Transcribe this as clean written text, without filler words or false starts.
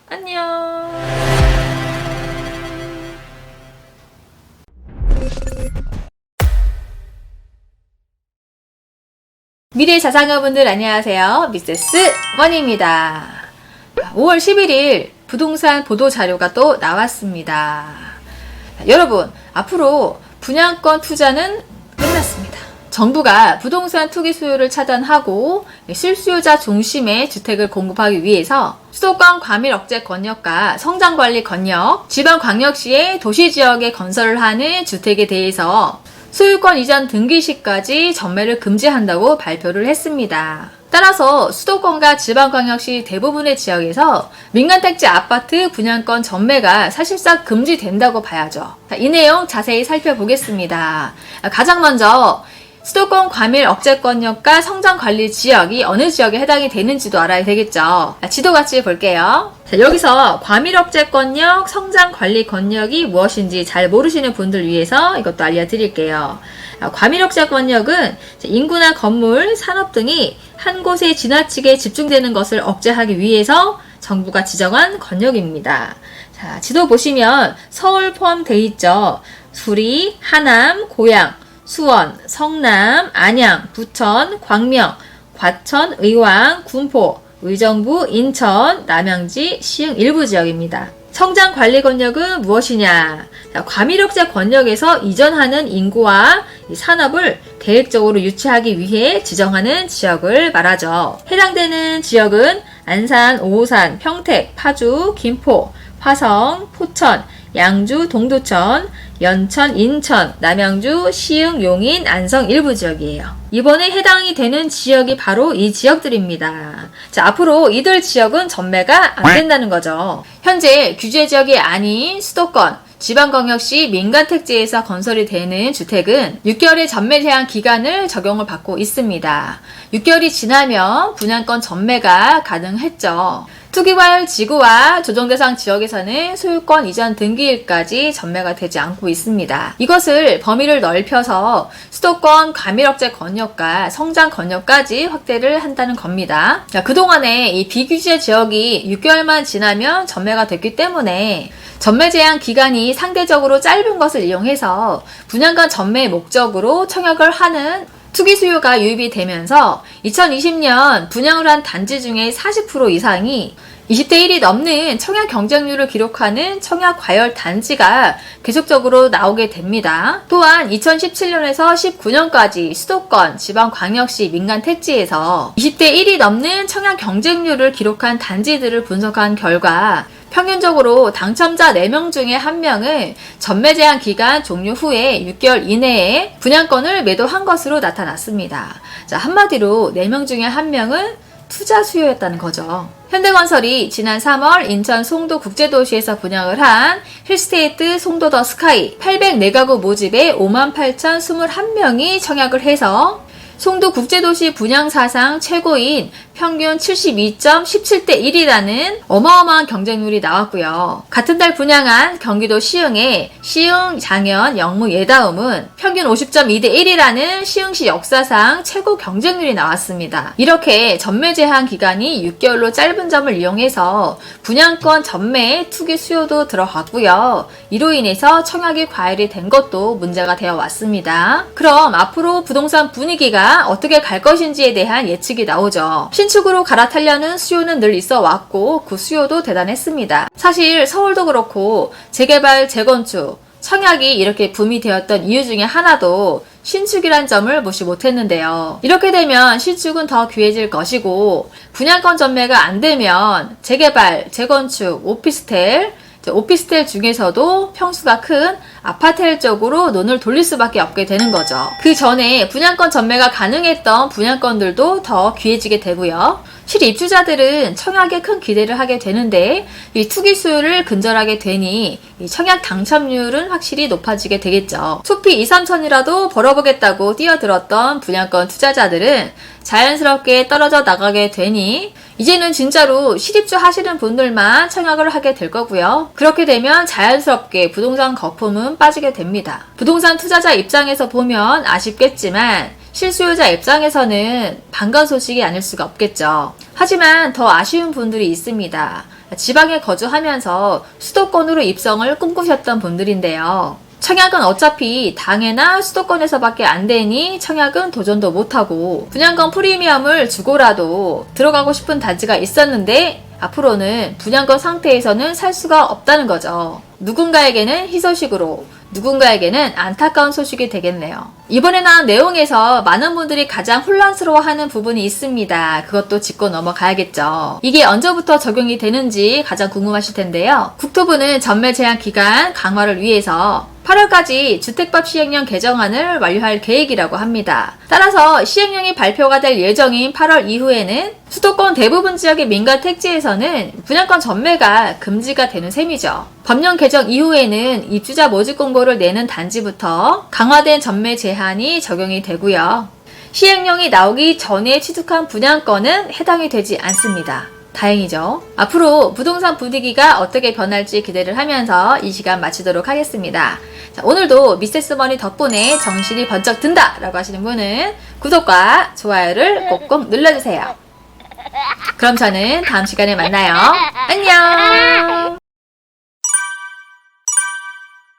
안녕. 미래 자산가분들 안녕하세요. 미세스 원입니다. 5월 11일 부동산 보도 자료가 또 나왔습니다. 여러분, 앞으로 분양권 투자는 끝났습니다. 정부가 부동산 투기 수요를 차단하고 실수요자 중심의 주택을 공급하기 위해서 수도권 과밀 억제 권역과 성장관리 권역, 지방광역시의 도시지역에 건설을 하는 주택에 대해서 소유권 이전 등기 시까지 전매를 금지한다고 발표를 했습니다. 따라서 수도권과 지방광역시 대부분의 지역에서 민간택지 아파트 분양권 전매가 사실상 금지된다고 봐야죠. 이 내용 자세히 살펴보겠습니다. 가장 먼저 수도권 과밀 억제권역과 성장관리 지역이 어느 지역에 해당이 되는지도 알아야 되겠죠. 지도 같이 볼게요. 자, 여기서 과밀 억제권역, 성장관리 권역이 무엇인지 잘 모르시는 분들 위해서 이것도 알려드릴게요. 과밀 억제권역은 인구나 건물, 산업 등이 한 곳에 지나치게 집중되는 것을 억제하기 위해서 정부가 지정한 권역입니다. 자, 지도 보시면 서울 포함되어 있죠. 수리, 하남, 고양, 수원, 성남, 안양, 부천, 광명, 과천, 의왕, 군포, 의정부, 인천, 남양지, 시흥 일부 지역입니다. 성장관리권역은 무엇이냐? 과밀억제 권역에서 이전하는 인구와 산업을 계획적으로 유치하기 위해 지정하는 지역을 말하죠. 해당되는 지역은 안산, 오산, 평택, 파주, 김포, 화성, 포천, 양주, 동두천, 연천, 인천, 남양주, 시흥, 용인, 안성 일부 지역이에요. 이번에 해당이 되는 지역이 바로 이 지역들입니다. 자, 앞으로 이들 지역은 전매가 안 된다는 거죠. 현재 규제 지역이 아닌 수도권, 지방광역시 민간택지에서 건설이 되는 주택은 6개월의 전매 제한 기간을 적용을 받고 있습니다. 6개월이 지나면 분양권 전매가 가능했죠. 투기과열 지구와 조정대상 지역에서는 소유권 이전 등기일까지 전매가 되지 않고 있습니다. 이것을 범위를 넓혀서 수도권 과밀억제 권역과 성장 권역까지 확대를 한다는 겁니다. 자, 그동안에 이 비규제 지역이 6개월만 지나면 전매가 됐기 때문에 전매 제한 기간이 상대적으로 짧은 것을 이용해서 분양권 전매 목적으로 청약을 하는 투기 수요가 유입이 되면서 2020년 분양을 한 단지 중에 40% 이상이 20대 1이 넘는 청약 경쟁률을 기록하는 청약 과열 단지가 계속적으로 나오게 됩니다. 또한 2017년에서 19년까지 수도권, 지방광역시 민간택지에서 20대 1이 넘는 청약 경쟁률을 기록한 단지들을 분석한 결과 평균적으로 당첨자 4명 중에 1명은 전매 제한 기간 종료 후에 6개월 이내에 분양권을 매도한 것으로 나타났습니다. 자, 한마디로 4명 중에 1명은 투자 수요였다는 거죠. 현대건설이 지난 3월 인천 송도 국제도시에서 분양을 한 힐스테이트 송도 더 스카이 804가구 모집에 58,021명이 청약을 해서 송도 국제도시 분양 사상 최고인 평균 72.17대 1이라는 어마어마한 경쟁률이 나왔고요. 같은 달 분양한 경기도 시흥의 시흥, 장현, 영무, 예다움은 평균 50.2대 1이라는 시흥시 역사상 최고 경쟁률이 나왔습니다. 이렇게 전매 제한 기간이 6개월로 짧은 점을 이용해서 분양권 전매 투기 수요도 들어갔고요. 이로 인해서 청약이 과열이 된 것도 문제가 되어 왔습니다. 그럼 앞으로 부동산 분위기가 어떻게 갈 것인지에 대한 예측이 나오죠. 신축으로 갈아타려는 수요는 늘 있어 왔고 그 수요도 대단했습니다. 사실 서울도 그렇고 재개발, 재건축, 청약이 이렇게 붐이 되었던 이유 중에 하나도 신축이란 점을 무시 못했는데요. 이렇게 되면 신축은 더 귀해질 것이고 분양권 전매가 안 되면 재개발, 재건축, 오피스텔 중에서도 평수가 큰 아파트텔 쪽으로 눈을 돌릴 수밖에 없게 되는 거죠. 그 전에 분양권 전매가 가능했던 분양권들도 더 귀해지게 되고요. 실입주자들은 청약에 큰 기대를 하게 되는데 이 투기 수요를 근절하게 되니 이 청약 당첨률은 확실히 높아지게 되겠죠. 수피 2, 3천이라도 벌어보겠다고 뛰어들었던 분양권 투자자들은 자연스럽게 떨어져 나가게 되니 이제는 진짜로 실입주 하시는 분들만 청약을 하게 될 거고요. 그렇게 되면 자연스럽게 부동산 거품은 빠지게 됩니다. 부동산 투자자 입장에서 보면 아쉽겠지만 실수요자 입장에서는 반가운 소식이 아닐 수가 없겠죠. 하지만 더 아쉬운 분들이 있습니다. 지방에 거주하면서 수도권으로 입성을 꿈꾸셨던 분들인데요. 청약은 어차피 당해나 수도권에서밖에 안 되니 청약은 도전도 못하고 분양권 프리미엄을 주고라도 들어가고 싶은 단지가 있었는데 앞으로는 분양권 상태에서는 살 수가 없다는 거죠. 누군가에게는 희소식으로, 누군가에게는 안타까운 소식이 되겠네요. 이번에 나온 내용에서 많은 분들이 가장 혼란스러워하는 부분이 있습니다. 그것도 짚고 넘어가야겠죠. 이게 언제부터 적용이 되는지 가장 궁금하실 텐데요. 국토부는 전매 제한 기간 강화를 위해서 8월까지 주택법 시행령 개정안을 완료할 계획이라고 합니다. 따라서 시행령이 발표가 될 예정인 8월 이후에는 수도권 대부분 지역의 민간 택지에서는 분양권 전매가 금지가 되는 셈이죠. 법령 개정 이후에는 입주자 모집 공고를 내는 단지부터 강화된 전매 제한이 적용이 되고요. 시행령이 나오기 전에 취득한 분양권은 해당이 되지 않습니다. 다행이죠. 앞으로 부동산 분위기가 어떻게 변할지 기대를 하면서 이 시간 마치도록 하겠습니다. 자, 오늘도 미세스머니 덕분에 정신이 번쩍 든다 라고 하시는 분은 구독과 좋아요를 꼭꼭 눌러주세요. 그럼 저는 다음 시간에 만나요. 안녕.